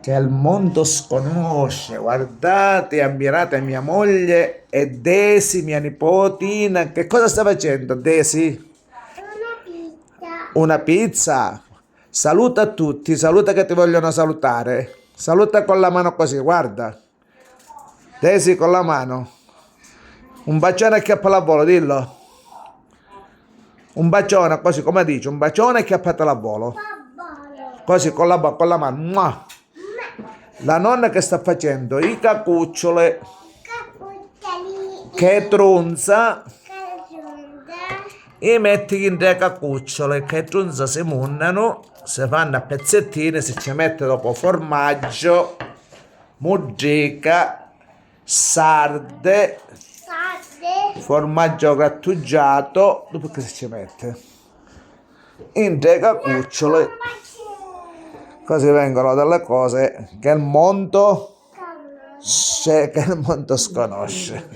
che il mondo sconosce. Guardate, ammirate mia moglie e Desi, mia nipotina. Che cosa sta facendo, Desi? Una pizza. Una pizza. Saluta a tutti, saluta che ti vogliono salutare. Saluta con la mano così, guarda. Desi con la mano. Un bacione a chiappallavolo, dillo. Un bacione, così come dici, un bacione e chiappatela a volo. Babbo. Così con la mano. Mua. La nonna che sta facendo i cacucciole Cappuccini. che trunza Calzonda. e metti in tre cacucciole che trunza si munnano, si fanno a pezzettini, si ci mette dopo formaggio, muggica, sarde, Sade. formaggio grattugiato, dopo che si ci mette in tre cacucciole, così vengono delle cose che il mondo, che il mondo sconosce.